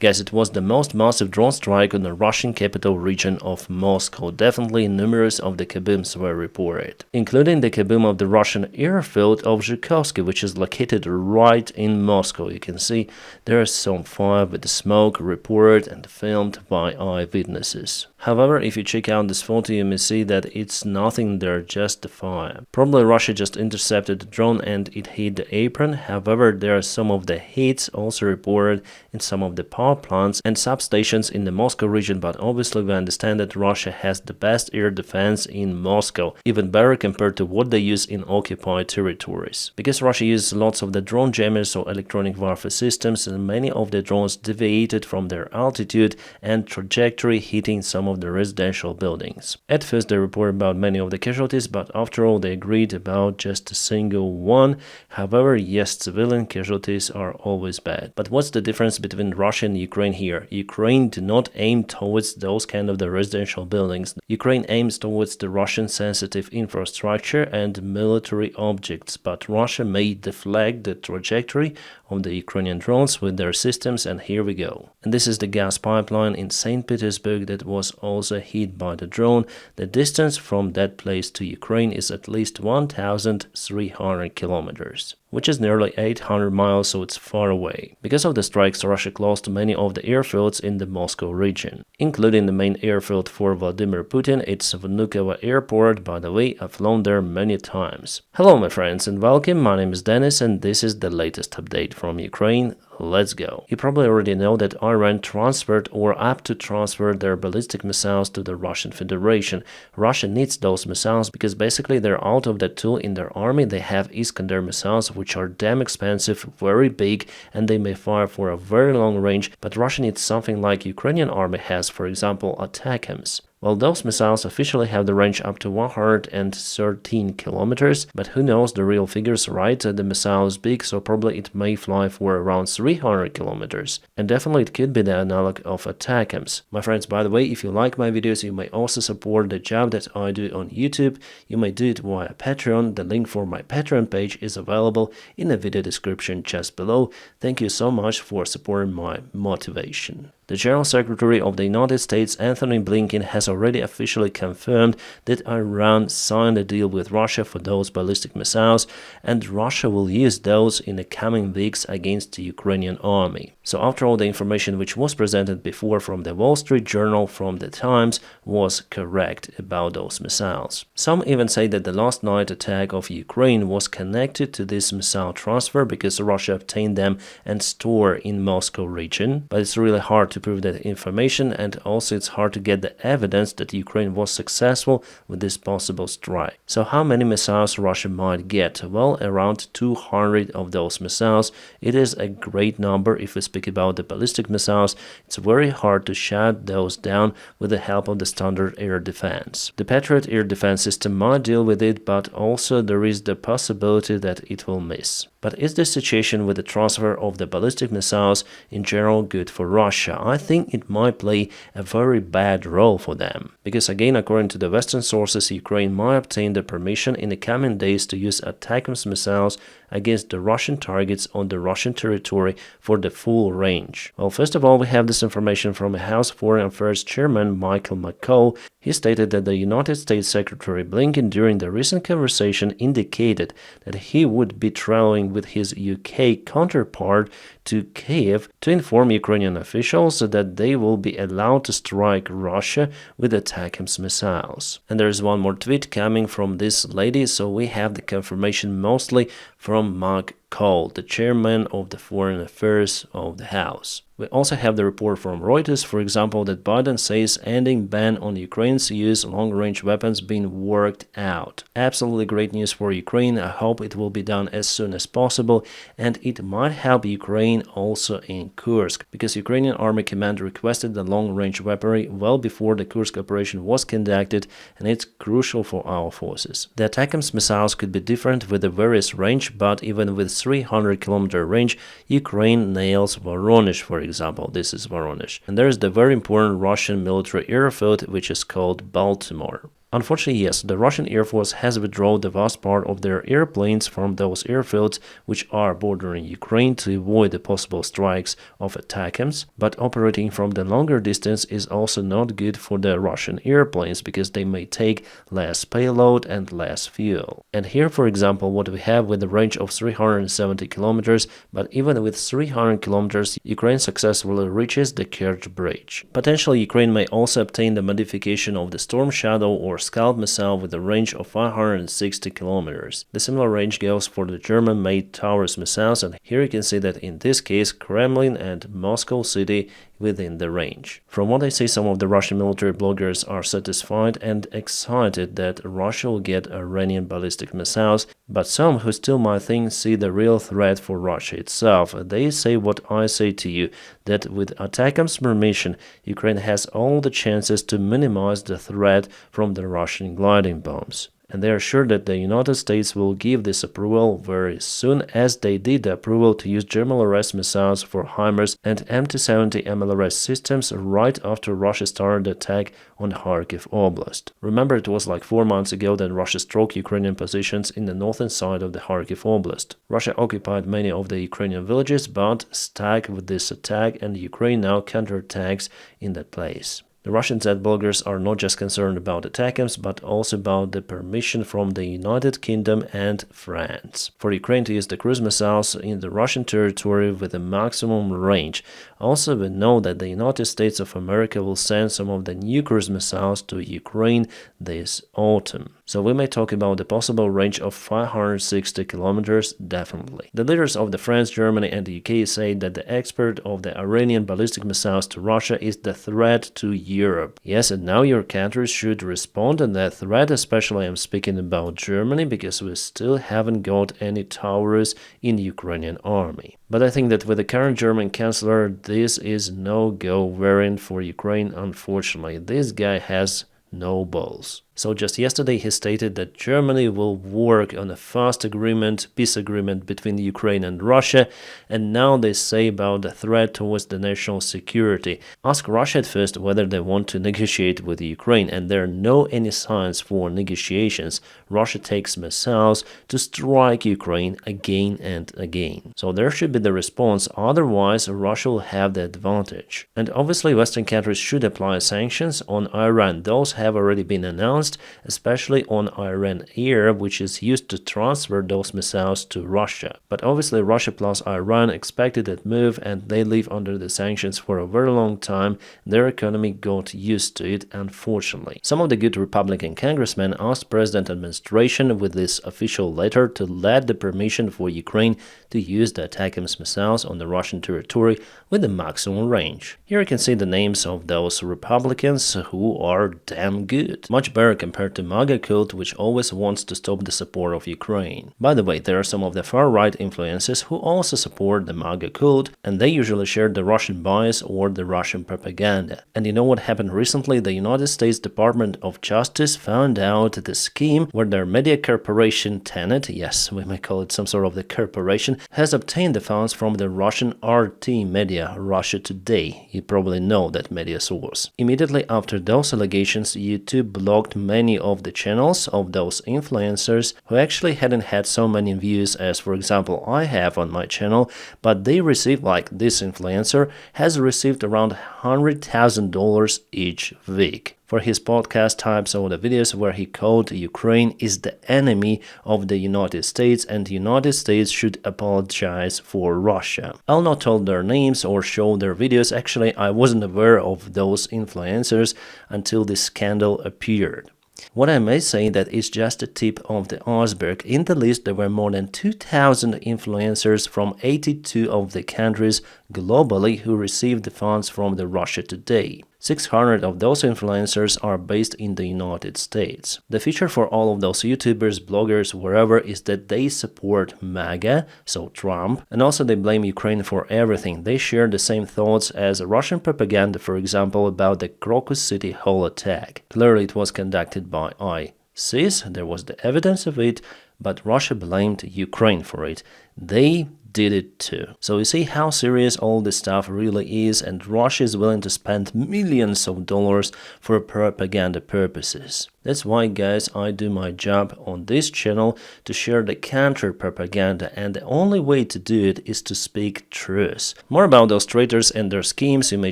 Guys, it was the most massive drone strike on the Russian capital region of Moscow. Definitely numerous of the kabooms were reported, including the kaboom of the Russian airfield of Zhukovsky, which is located right in Moscow. You can see there is some fire with the smoke reported and filmed by eyewitnesses. However, if you check out this photo, you may see that it's nothing there, just the fire. Probably Russia just intercepted the drone and it hit the apron. However, there are some of the hits also reported in some of the power plants and substations in the Moscow region, but obviously we understand that Russia has the best air defense in Moscow, even better compared to what they use in occupied territories. Because Russia uses lots of the drone jammers or electronic warfare systems, and many of the drones deviated from their altitude and trajectory, hitting some of the residential buildings. At first they reported about many of the casualties, but after all they agreed about just a single one. However, yes, civilian casualties are always bad. But what's the difference between Russia and Ukraine here? Ukraine do not aim towards those kind of the residential buildings. Ukraine aims towards the Russian sensitive infrastructure and military objects, but Russia may deflect the trajectory of the Ukrainian drones with their systems, and here we go. And this is the gas pipeline in St. Petersburg that was also hit by the drone. The distance from that place to Ukraine is at least 1,300 kilometers, which is nearly 800 miles, so it's far away. Because of the strikes, Russia closed many of the airfields in the Moscow region, including the main airfield for Vladimir Putin. It's Vnukovo Airport. By the way, I've flown there many times. Hello my friends and welcome, my name is Dennis and this is the latest update from Ukraine. Let's go. You probably already know that Iran transferred or up to transfer their ballistic missiles to the Russian Federation. Russia needs those missiles because basically they're out of that tool in their army. They have Iskander missiles which are damn expensive, very big, and they may fire for a very long range, but Russia needs something like Ukrainian army has, for example ATACMS. Well, those missiles officially have the range up to 113 kilometers, but who knows the real figures, right? The missile is big, so probably it may fly for around 300 kilometers. And definitely it could be the analog of ATACMS. My friends, by the way, if you like my videos, you may also support the job that I do on YouTube. You may do it via Patreon. The link for my Patreon page is available in the video description just below. Thank you so much for supporting my motivation. The General Secretary of the United States, Anthony Blinken, has already officially confirmed that Iran signed a deal with Russia for those ballistic missiles, and Russia will use those in the coming weeks against the Ukrainian army. So after all, the information which was presented before from the Wall Street Journal, from the Times, was correct about those missiles. Some even say that the last night attack of Ukraine was connected to this missile transfer because Russia obtained them and stored in Moscow region, but it's really hard to prove that information, and also it's hard to get the evidence that Ukraine was successful with this possible strike. So how many missiles Russia might get? Well, around 200 of those missiles. It is a great number. If we speak about the ballistic missiles, it's very hard to shut those down with the help of the standard air defense. The Patriot air defense system might deal with it, but also there is the possibility that it will miss. But is the situation with the transfer of the ballistic missiles in general good for Russia? I think it might play a very bad role for them. Because again, according to the Western sources, Ukraine might obtain the permission in the coming days to use ATACMS missiles against the Russian targets on the Russian territory for the full range. Well, first of all, we have this information from a House Foreign Affairs Chairman Michael McCaul. He stated that the United States Secretary Blinken during the recent conversation indicated that he would be traveling with his UK counterpart to Kiev to inform Ukrainian officials that they will be allowed to strike Russia with ATACMS missiles. And there is one more tweet coming from this lady, so we have the confirmation mostly from McCaul, the chairman of the Foreign Affairs of the House. We also have the report from Reuters, for example, that Biden says ending ban on Ukraine's use long-range weapons being worked out. Absolutely great news for Ukraine. I hope it will be done as soon as possible, and it might help Ukraine also in Kursk, because Ukrainian Army Command requested the long-range weaponry well before the Kursk operation was conducted, and it's crucial for our forces. The ATACMS missiles could be different with the various range, but even with 300-kilometer range, Ukraine nails Voronezh, for example. This is Voronezh. And there is the very important Russian military airfield which is called Baltimore. Unfortunately, yes, the Russian Air Force has withdrawn the vast part of their airplanes from those airfields which are bordering Ukraine to avoid the possible strikes of ATACMS, but operating from the longer distance is also not good for the Russian airplanes because they may take less payload and less fuel. And here, for example, what we have with a range of 370 kilometers, but even with 300 kilometers, Ukraine successfully reaches the Kerch Bridge. Potentially, Ukraine may also obtain the modification of the Storm Shadow or Scalp missile with a range of 560 kilometers. The similar range goes for the German-made Taurus missiles, and here you can see that in this case, Kremlin and Moscow City within the range. From what I see, some of the Russian military bloggers are satisfied and excited that Russia will get Iranian ballistic missiles, but some who still might think see the real threat for Russia itself. They say what I say to you, that with ATACMS permission, Ukraine has all the chances to minimize the threat from the Russian gliding bombs. And they are sure that the United States will give this approval very soon, as they did the approval to use GMLRS missiles for HIMARS and MT-70 MLRS systems right after Russia started the attack on Kharkiv Oblast. Remember, it was like 4 months ago that Russia struck Ukrainian positions in the northern side of the Kharkiv Oblast. Russia occupied many of the Ukrainian villages, but stuck with this attack, and Ukraine now counterattacks in that place. The Russian Z bloggers are not just concerned about ATACMS, but also about the permission from the United Kingdom and France for Ukraine to use the cruise missiles in the Russian territory with a maximum range. Also, we know that the United States of America will send some of the new cruise missiles to Ukraine this autumn. So we may talk about the possible range of 560 kilometers definitely. The leaders of the France, Germany and the UK say that the export of the Iranian ballistic missiles to Russia is the threat to Europe. Yes, and now your countries should respond to that threat, especially I'm speaking about Germany, because we still haven't got any Taurus in the Ukrainian army. But I think that with the current German Chancellor, this is no-go variant for Ukraine, unfortunately. This guy has no balls. So just yesterday he stated that Germany will work on a fast agreement, peace agreement between Ukraine and Russia, and now they say about the threat towards the national security. Ask Russia at first whether they want to negotiate with Ukraine, and there are no any signs for negotiations. Russia takes missiles to strike Ukraine again and again. So there should be the response, otherwise Russia will have the advantage. And obviously Western countries should apply sanctions on Iran. Those have already been announced, especially on Iran Air, which is used to transfer those missiles to Russia. But obviously Russia plus Iran expected that move, and they live under the sanctions for a very long time. Their economy got used to it, unfortunately. Some of the good Republican congressmen asked President administration with this official letter to let the permission for Ukraine to use the ATACMS missiles on the Russian territory with the maximum range. Here you can see the names of those Republicans who are damn good. Much better compared to MAGA cult, which always wants to stop the support of Ukraine. By the way, there are some of the far-right influencers who also support the MAGA cult, and they usually share the Russian bias or the Russian propaganda. And you know what happened recently? The United States Department of Justice found out the scheme where their media corporation Tenet, yes, we may call it some sort of the corporation, has obtained the funds from the Russian RT media, Russia Today. You probably know that media source. Immediately after those allegations, YouTube blocked many of the channels of those influencers who actually hadn't had so many views as, for example, I have on my channel, but they received, like this influencer has received around $100,000 each week for his podcast types of the videos where he called Ukraine is the enemy of the United States and the United States should apologize for Russia. I'll not tell their names or show their videos. Actually, I wasn't aware of those influencers until this scandal appeared. What I may say that is just the tip of the iceberg. In the list, there were more than 2,000 influencers from 82 of the countries globally who received the funds from the Russia Today. 600 of those influencers are based in the United States. The feature for all of those YouTubers, bloggers, wherever is that they support MAGA, so Trump, and also they blame Ukraine for everything. They share the same thoughts as Russian propaganda, for example, about the Crocus City Hall attack. Clearly it was conducted by ISIS, there was the evidence of it, but Russia blamed Ukraine for it. They did it too. So you see how serious all this stuff really is, and Russia is willing to spend millions of dollars for propaganda purposes. That's why, guys, I do my job on this channel to share the counter-propaganda, and the only way to do it is to speak truth. More about those traitors and their schemes you may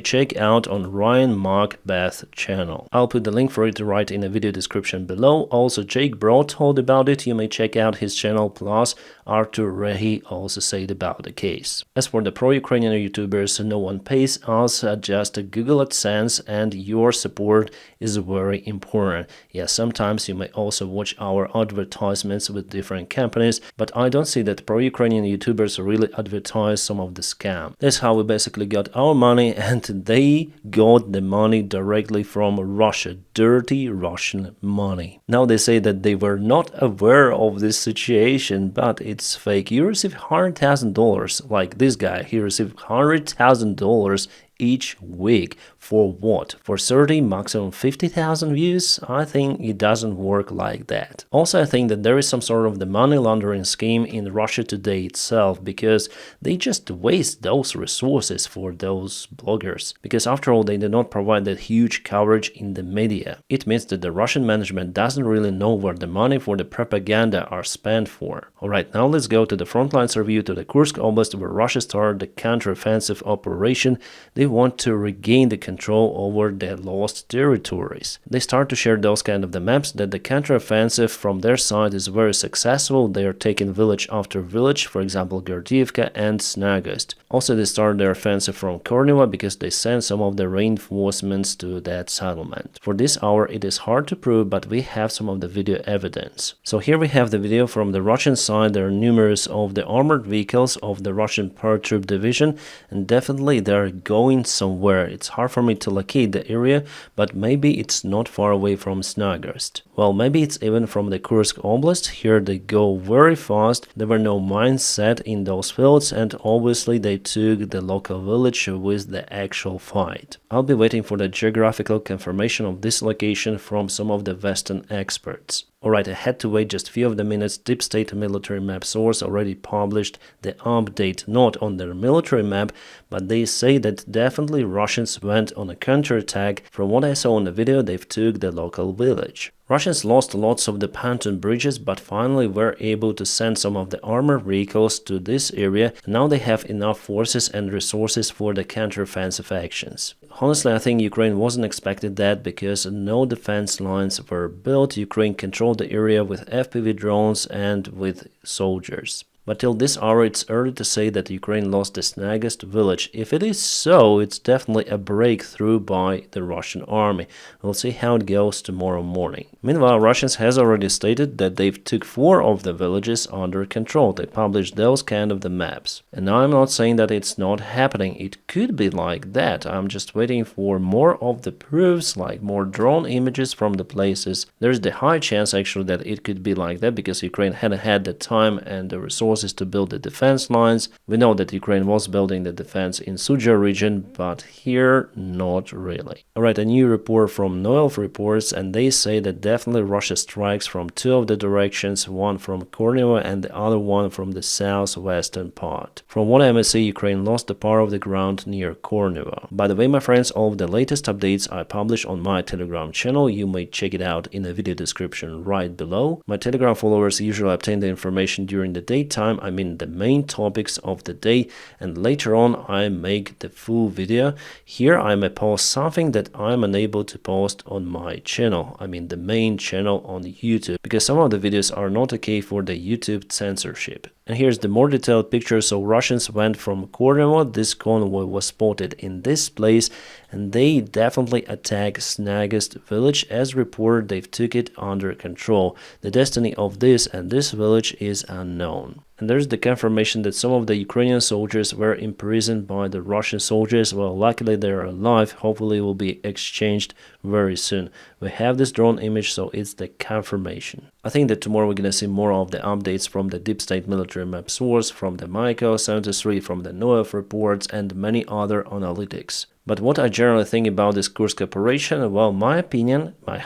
check out on Ryan Macbeth channel. I'll put the link for it right in the video description below. Also, Jake Bro told about it, you may check out his channel, plus Artur Rehi also said about the case. As for the pro-Ukrainian YouTubers, no one pays us, just Google AdSense, and your support is very important. Yes, sometimes you may also watch our advertisements with different companies, but I don't see that pro-Ukrainian YouTubers really advertise some of the scam. That's how we basically got our money, and they got the money directly from Russia, dirty Russian money. Now they say that they were not aware of this situation, but it's fake. You receive $100,000, like this guy, he received $100,000 each week. For what? For 30, maximum 50,000 views? I think it doesn't work like that. Also, I think that there is some sort of the money laundering scheme in Russia today itself, because they just waste those resources for those bloggers, because after all, they do not provide that huge coverage in the media. It means that the Russian management doesn't really know where the money for the propaganda are spent for. Alright, now let's go to the frontlines review to the Kursk Oblast, where Russia started the counteroffensive operation. They want to regain the control over their lost territories. They start to share those kind of the maps that the counteroffensive from their side is very successful. They are taking village after village, for example Gordievka and Snagost. Also, they start their offensive from Korneva because they send some of the reinforcements to that settlement. For this hour it is hard to prove, but we have some of the video evidence. So here we have the video from the Russian side. There are numerous of the armored vehicles of the Russian paratroop division, and definitely they are going somewhere. It's hard for me to locate the area, but maybe it's not far away from Snagost. Well, maybe it's even from the Kursk Oblast. Here they go very fast. There were no mines set in those fields, and obviously they took the local village with the actual fight. I'll be waiting for the geographical confirmation of this location from some of the Western experts. Alright, I had to wait just a few of the minutes. Deep State military map source already published the update, not on their military map, but they say that definitely Russians went on a counterattack. From what I saw in the video, they've took the local village. Russians lost lots of the pontoon bridges, but finally were able to send some of the armored vehicles to this area. Now they have enough forces and resources for the counteroffensive actions. Honestly, I think Ukraine wasn't expected that, because no defense lines were built. Ukraine controlled the area with FPV drones and with soldiers. But till this hour, it's early to say that Ukraine lost the Snagost village. If it is so, it's definitely a breakthrough by the Russian army. We'll see how it goes tomorrow morning. Meanwhile, Russians has already stated that they've took 4 of the villages under control. They published those kind of the maps. And now I'm not saying that it's not happening. It could be like that. I'm just waiting for more of the proofs, like more drone images from the places. There's the high chance actually that it could be like that, because Ukraine hadn't had the time and the resources to build the defense lines. We know that Ukraine was building the defense in Sudzha region, but here not really. Alright, a new report from Noel reports, and they say that definitely Russia strikes from 2 of the directions, one from Korneva and the other one from the southwestern part. From what I may see, Ukraine lost the part of the ground near Korneva. By the way, my friends, all of the latest updates I publish on my Telegram channel. You may check it out in the video description right below. My Telegram followers usually obtain the information during the daytime, I mean the main topics of the day, and later on I make the full video. Here I may post something that I'm unable to post on my channel, I mean the main channel on YouTube, because some of the videos are not okay for the YouTube censorship. And here's the more detailed picture. So Russians went from Korneva. This convoy was spotted in this place, and they definitely attacked Snagost village. As reported, they've took it under control. The destiny of this and this village is unknown. And there's the confirmation that some of the Ukrainian soldiers were imprisoned by the Russian soldiers. Well, luckily they're alive. Hopefully will be exchanged very soon. We have this drone image, so it's the confirmation. I think that tomorrow we're gonna see more of the updates from the Deep State military map source, from the Maiko 73, from the NOAF reports, and many other analytics. But what I generally think about this Kursk operation, well, my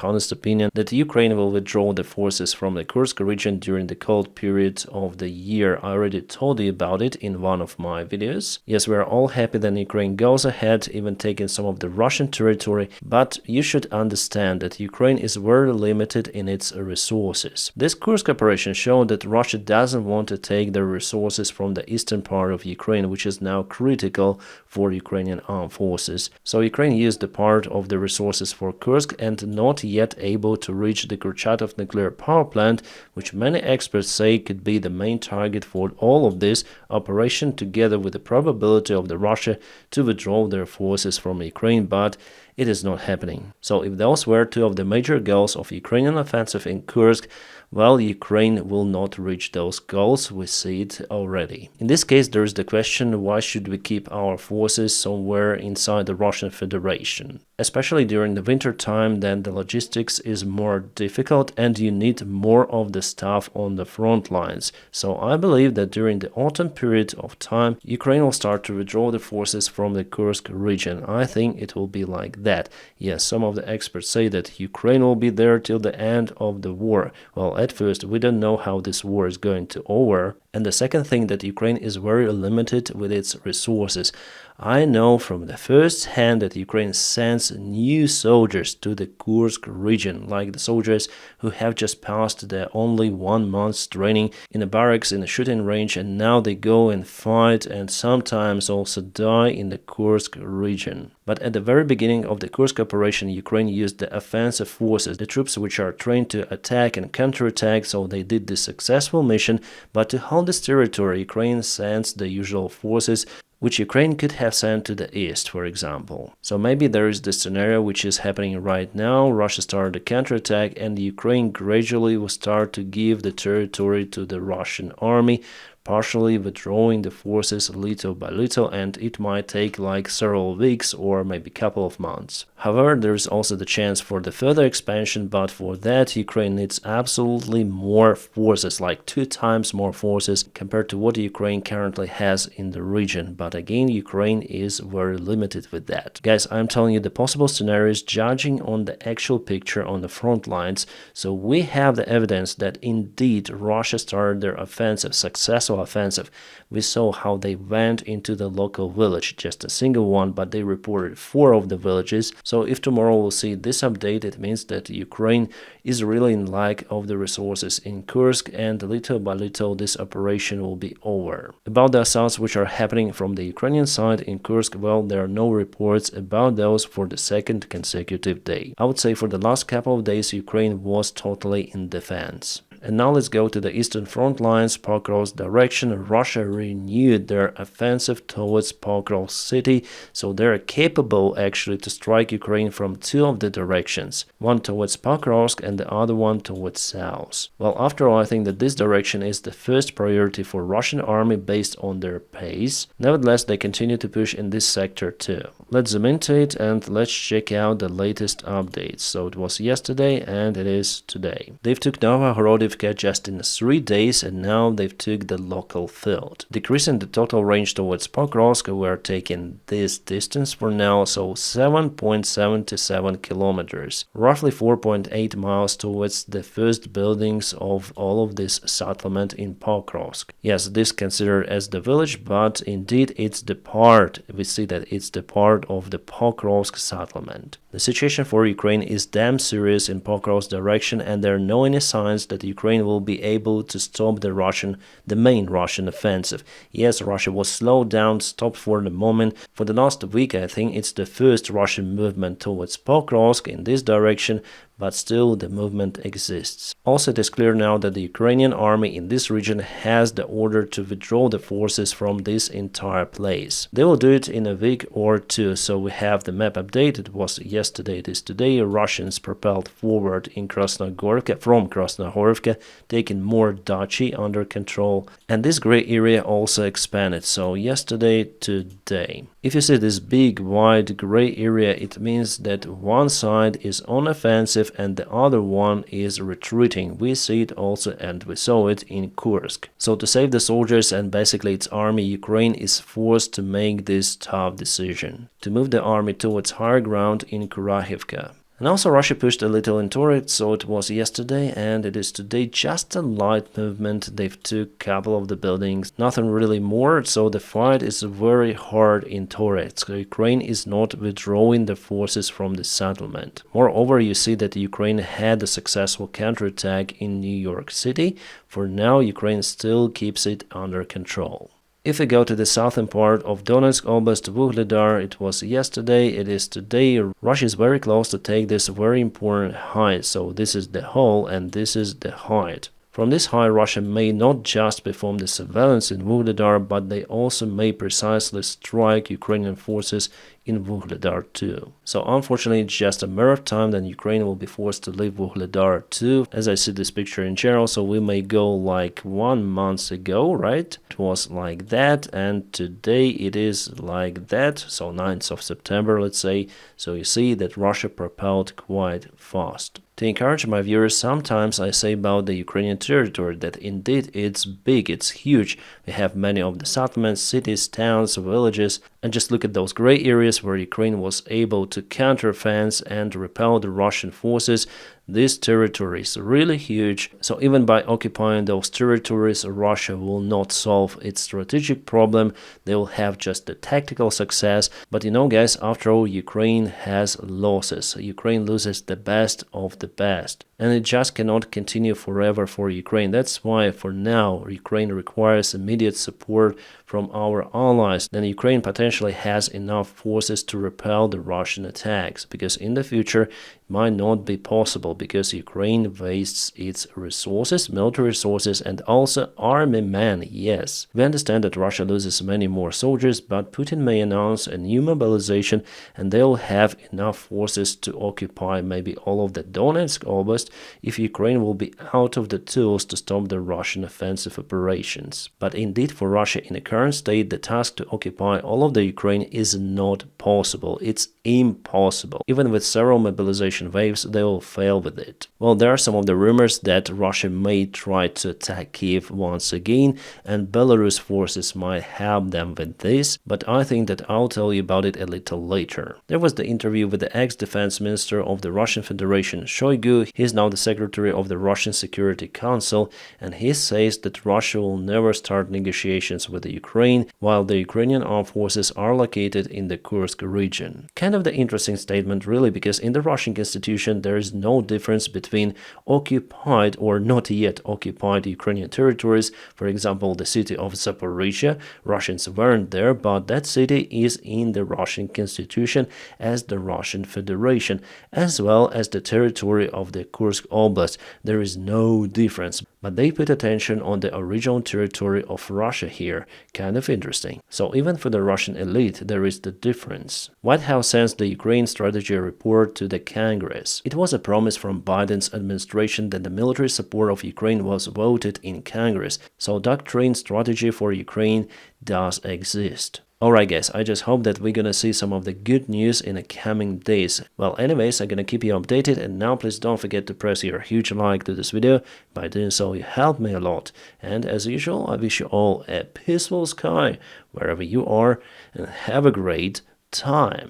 honest opinion, that Ukraine will withdraw the forces from the Kursk region during the cold period of the year. I already told you about it in one of my videos. Yes, we are all happy that Ukraine goes ahead, even taking some of the Russian territory, but you should understand that Ukraine is very limited in its resources. This Kursk operation showed that Russia doesn't want to take the resources from the eastern part of Ukraine, which is now critical for Ukrainian armed forces. So Ukraine used the part of the resources for Kursk and not yet able to reach the Kurchatov nuclear power plant, which many experts say could be the main target for all of this operation, together with the probability of the Russia to withdraw their forces from Ukraine, but it is not happening. So if those were two of the major goals of Ukrainian offensive in Kursk, well, Ukraine will not reach those goals, we see it already. In this case, there is the question, why should we keep our forces somewhere inside the Russian Federation? Especially during the winter time, then the logistics is more difficult and you need more of the staff on the front lines. So I believe that during the autumn period of time, Ukraine will start to withdraw the forces from the Kursk region. I think it will be like that. Yes, some of the experts say that Ukraine will be there till the end of the war. Well, at first, we don't know how this war is going to over. And the second thing, that Ukraine is very limited with its resources. I know from the first hand that Ukraine sends new soldiers to the Kursk region, like the soldiers who have just passed their only 1 month's training in a barracks in a shooting range, and now they go and fight and sometimes also die in the Kursk region. But at the very beginning of the Kursk operation, Ukraine used the offensive forces, the troops which are trained to attack and counterattack, so they did this successful mission. But to hold this territory, Ukraine sends the usual forces, which Ukraine could have sent to the east, for example. So maybe there is this scenario which is happening right now. Russia started a counterattack and Ukraine gradually will start to give the territory to the Russian army, partially withdrawing the forces little by little, and it might take like several weeks or maybe a couple of months. However, there is also the chance for the further expansion, but for that Ukraine needs absolutely more forces, like 2 times more forces compared to what Ukraine currently has in the region. But again, Ukraine is very limited with that. Guys, I'm telling you the possible scenarios judging on the actual picture on the front lines. So we have the evidence that indeed Russia started their offensive, successful offensive. We saw how they went into the local village, just a single one, but they reported 4 of the villages. So if tomorrow we'll see this update, it means that Ukraine is really in lack of the resources in Kursk, and little by little this operation will be over. About the assaults which are happening from the Ukrainian side in Kursk, well, there are no reports about those for the second consecutive day. I would say for the last couple of days Ukraine was totally in defense. And now let's go to the eastern front lines, Pokrovsk direction. Russia renewed their offensive towards Pokrovsk city, so they're capable actually to strike Ukraine from 2 of the directions, one towards Pokrovsk and the other one towards south. Well, after all, I think that this direction is the first priority for Russian army based on their pace. Nevertheless, they continue to push in this sector too. Let's zoom into it and let's check out the latest updates. So it was yesterday and it is today. They've took Novhorodivka just in 3 days, and now they've took the local field. Decreasing the total range towards Pokrovsk, we're taking this distance for now, so 7.77 kilometers, roughly 4.8 miles towards the first buildings of all of this settlement in Pokrovsk. Yes, this considered as the village, but indeed it's the part, we see that it's the part of the Pokrovsk settlement. The situation for Ukraine is damn serious in Pokrovsk direction, and there are no any signs that Ukraine will be able to stop the main Russian offensive. Yes, Russia was slowed down, stopped for the moment. For the last week, I think it's the first Russian movement towards Pokrovsk in this direction, but still the movement exists. Also, it is clear now that the Ukrainian army in this region has the order to withdraw the forces from this entire place. They will do it in a week or 2, so we have the map update. It was yesterday, it is today. Russians propelled forward in from Krasnogorivka Kurahivka, taking more Dachi under control, and this gray area also expanded, so yesterday to today. If you see this big wide gray area, it means that one side is on offensive and the other one is retreating. We see it also, and we saw it in Kursk. So to save the soldiers and basically its army, Ukraine is forced to make this tough decision to move the army towards higher ground in Kurahivka. And also Russia pushed a little into it, so it was yesterday and it is today just a light movement. They've took a couple of the buildings, nothing really more, so the fight is very hard in Torets. Ukraine is not withdrawing the forces from the settlement. Moreover, you see that Ukraine had a successful counterattack in New York City. For now, Ukraine still keeps it under control. If we go to the southern part of Donetsk Oblast, Vuhledar, it was yesterday, it is today. Russia is very close to take this very important height, so this is the hole and this is the height. From this height, Russia may not just perform the surveillance in Vuhledar, but they also may precisely strike Ukrainian forces in Vuhledar too. So unfortunately, it's just a matter of time that Ukraine will be forced to leave Vuhledar too. As I see this picture in general, so we may go like 1 month ago, right? It was like that, and today it is like that, so 9th of September, let's say. So you see that Russia propelled quite fast. To encourage my viewers, sometimes I say about the Ukrainian territory that indeed it's big, it's huge. We have many of the settlements, cities, towns, villages, and just look at those gray areas where Ukraine was able to counteroffense and repel the Russian forces. This territory is really huge, so even by occupying those territories, Russia will not solve its strategic problem. They will have just the tactical success. But you know, guys, after all, Ukraine has losses. Ukraine loses the best of the best. And it just cannot continue forever for Ukraine. That's why for now Ukraine requires immediate support from our allies. Then Ukraine potentially has enough forces to repel the Russian attacks, because in the future it might not be possible because Ukraine wastes its resources, military resources, and also army men. Yes, we understand that Russia loses many more soldiers, but Putin may announce a new mobilization and they'll have enough forces to occupy maybe all of the Donetsk Oblast if Ukraine will be out of the tools to stop the Russian offensive operations. But indeed, for Russia in the current state, the task to occupy all of the Ukraine is not possible. It's impossible. Even with several mobilization waves, they will fail with it. Well, there are some of the rumors that Russia may try to attack Kiev once again, and Belarus forces might help them with this, but I think that I'll tell you about it a little later. There was the interview with the ex-defense minister of the Russian Federation, Shoigu. He's now the secretary of the Russian Security Council, and he says that Russia will never start negotiations with the Ukraine while the Ukrainian armed forces are located in the Kursk region. Kind of the interesting statement really, because in the Russian constitution there is no difference between occupied or not yet occupied Ukrainian territories. For example, the city of Zaporizhia, Russians weren't there, but that city is in the Russian constitution as the Russian Federation, as well as the territory of the Kursk Oblast. There is no difference, but they put attention on the original territory of Russia here. Kind of interesting. So even for the Russian elite, there is the difference. White House sends the Ukraine strategy report to the Congress. It was a promise from Biden's administration that the military support of Ukraine was voted in Congress, so doctrine strategy for Ukraine does exist. Alright guys, I just hope that we're gonna see some of the good news in the coming days. Well, anyways, I'm gonna keep you updated, and now please don't forget to press your huge like to this video. By doing so, you help me a lot. And as usual, I wish you all a peaceful sky wherever you are, and have a great time.